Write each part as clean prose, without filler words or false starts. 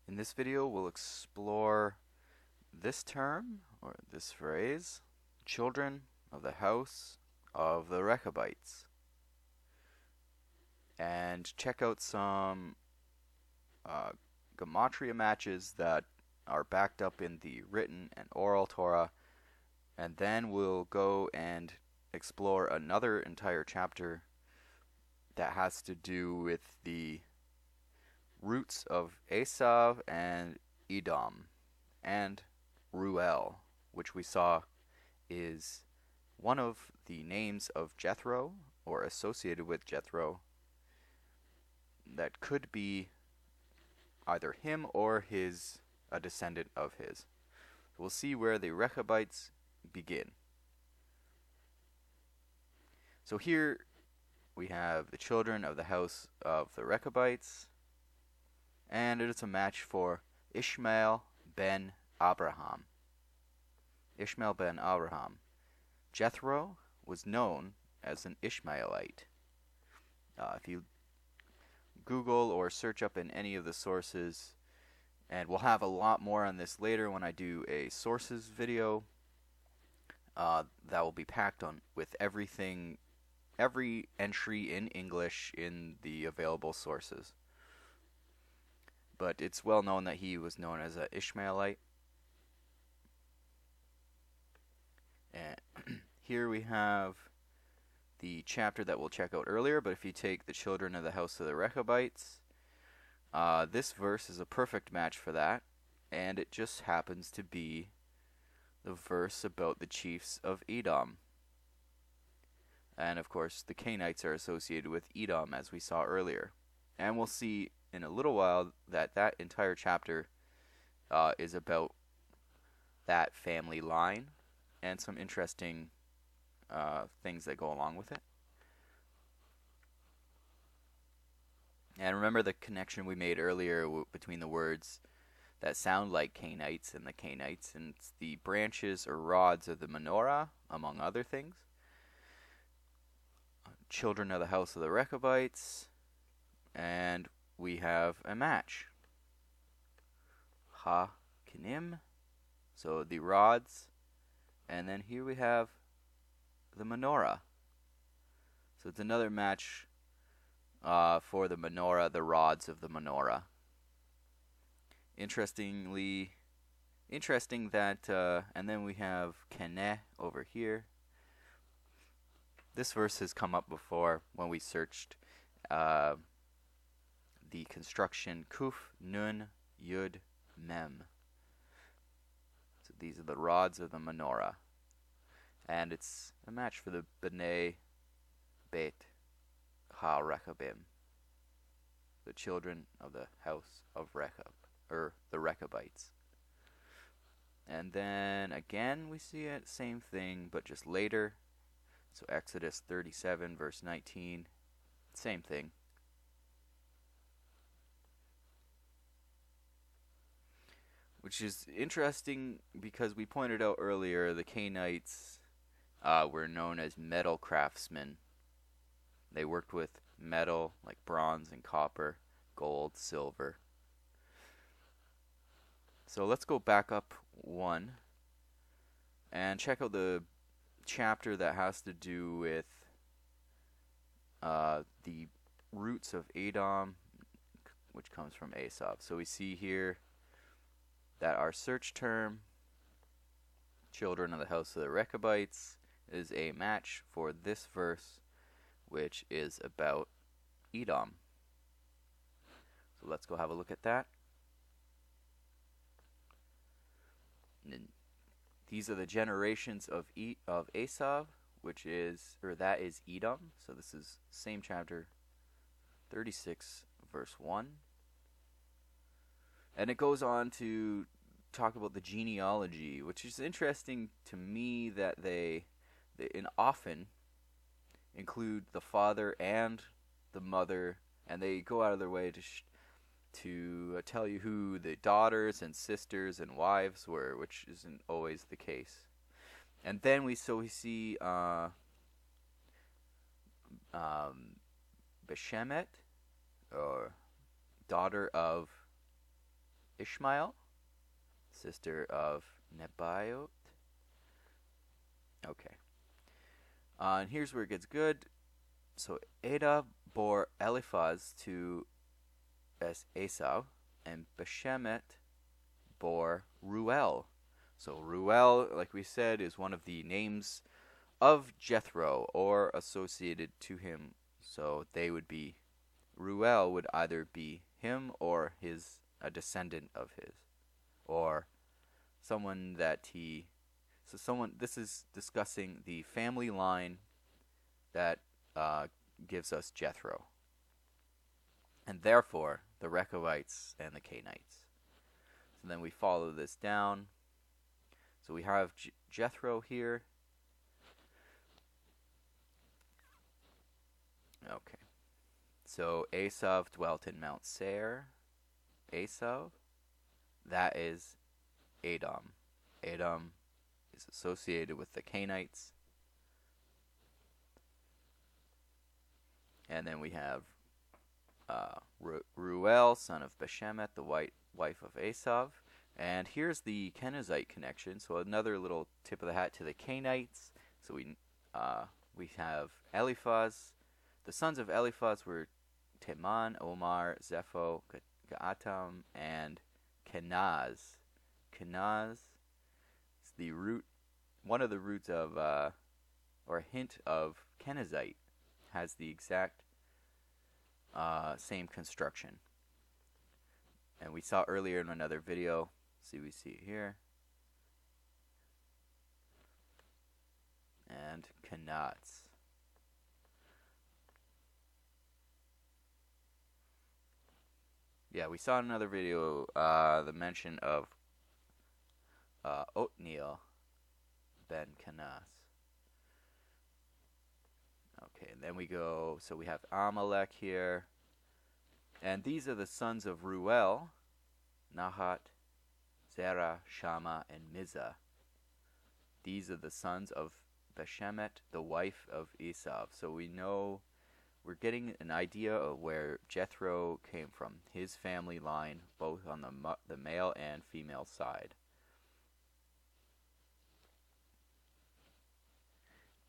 In this video, we'll explore this term, or this phrase, children of the house of the Rechabites, and check out some Gematria matches that are backed up in the written and oral Torah, and then we'll go and explore another entire chapter that has to do with the roots of Esau and Edom and Reuel, which we saw is one of the names of Jethro or associated with Jethro that could be either him or a descendant of his. We'll see where the Rechabites begin. So here we have the children of the house of the Rechabites, and it is a match for Ishmael ben Abraham. Ishmael ben Abraham. Jethro was known as an Ishmaelite. If you Google or search up in any of the sources, and we'll have a lot more on this later when I do a sources video that will be packed on with everything, every entry in English in the available sources. But it's well known that he was known as an Ishmaelite. And here we have the chapter that we'll check out earlier, but if you take the children of the house of the Rechabites, this verse is a perfect match for that, and it just happens to be the verse about the chiefs of Edom. And of course, the Kenites are associated with Edom, as we saw earlier. And we'll see in a little while that that entire chapter is about that family line and some interesting things that go along with it. And remember the connection we made earlier between the words that sound like cainites and the cainites, and it's the branches or rods of the menorah, among other things. Children of the house of the Rechabites, and we have a match. Kenim, so the rods, and then here we have the menorah. So it's another match for the menorah, the rods of the menorah. Interesting that, and then we have Kenite over here. This verse has come up before when we searched the construction Kuf, Nun, Yud, Mem. So these are the rods of the menorah. And it's a match for the B'nai Bet Ha-Rechabim, the children of the house of Rechab, or the Rechabites. And then again we see it, same thing, but just later. So Exodus 37, verse 19, same thing. Which is interesting because we pointed out earlier the Kenites were known as metal craftsmen. They worked with metal like bronze and copper, gold, silver. So let's go back up one and check out the chapter that has to do with the roots of Edom, which comes from Esau. So we see here that our search term, children of the house of the Rechabites, is a match for this verse, which is about Edom. So let's go have a look at that. And these are the generations of Esau, that is Edom. So this is same chapter, 36, verse 1. And it goes on to talk about the genealogy, which is interesting to me that they often include the father and the mother, and they go out of their way to tell you who the daughters and sisters and wives were, which isn't always the case. And then we see Basemath, or daughter of Ishmael, sister of Nebaioth. Okay. And here's where it gets good. So Ada bore Eliphaz to Esau, and Basemath bore Reuel. So Reuel, like we said, is one of the names of Jethro or associated to him. So they would be, Reuel would either be him or a descendant of his, or someone that he. So someone. This is discussing the family line that gives us Jethro, and therefore the Rechabites and the Kenites. So then we follow this down. So we have Jethro here. Okay. So Esau dwelt in Mount Seir. Esau, that is Edom. Edom is associated with the Kenites. And then we have Reuel, son of Basemath, the wife of Esau. And here's the Kenites connection. So another little tip of the hat to the Kenites. So we have Eliphaz. The sons of Eliphaz were Teman, Omar, Zepho, Gaatam, and Kenaz. Kenaz is the root, one of the roots of, or a hint of Kenites, has the exact same construction. And we saw earlier in another video, we see it here. And Kenites. Yeah, we saw in another video the mention of Othniel ben Kenaz. Okay, and then we go, so we have Amalek here. And these are the sons of Reuel, Nahat, Zerah, Shammah, and Mizah. These are the sons of Basemath, the wife of Esau. So we know, we're getting an idea of where Jethro came from, his family line, both on the male and female side.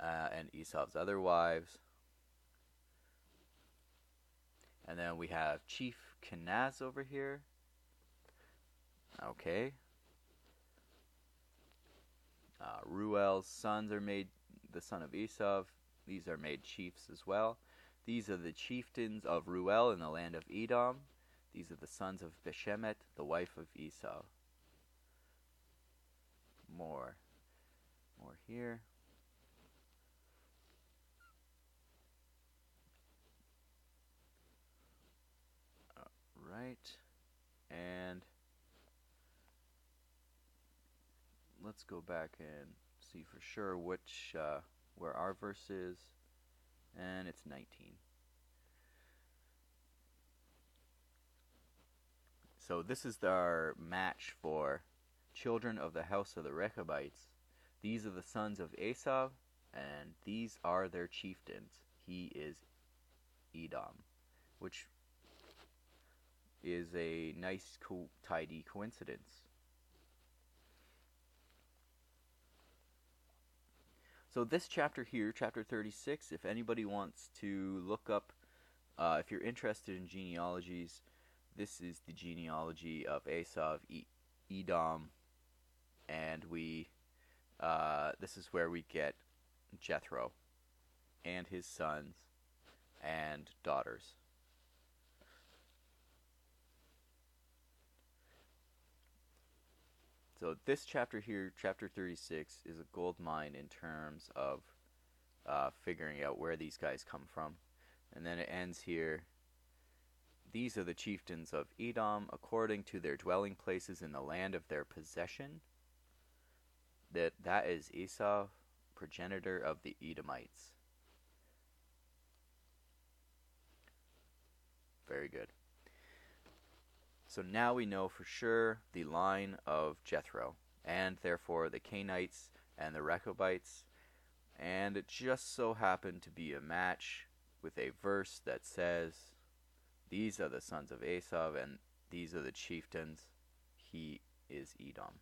And Esau's other wives. And then we have Chief Kenaz over here. Okay. Reuel's sons are made, the son of Esau. These are made chiefs as well. These are the chieftains of Reuel in the land of Edom. These are the sons of Basemath, the wife of Esau. More here. Right, and let's go back and see for sure which where our verse is, and it's 19. So this is our match for children of the house of the Rechabites. These are the sons of Esau, and these are their chieftains. He is Edom, which is a nice, tidy coincidence. So this chapter here, chapter 36, if anybody wants to look up, if you're interested in genealogies, this is the genealogy of Esau, Edom, and this is where we get Jethro and his sons and daughters. So this chapter here, chapter 36, is a gold mine in terms of figuring out where these guys come from. And then it ends here. These are the chieftains of Edom, according to their dwelling places in the land of their possession. That is Esau, progenitor of the Edomites. Very good. So now we know for sure the line of Jethro, and therefore the Cainites and the Rechabites. And it just so happened to be a match with a verse that says, these are the sons of Esau, and these are the chieftains. he is Edom.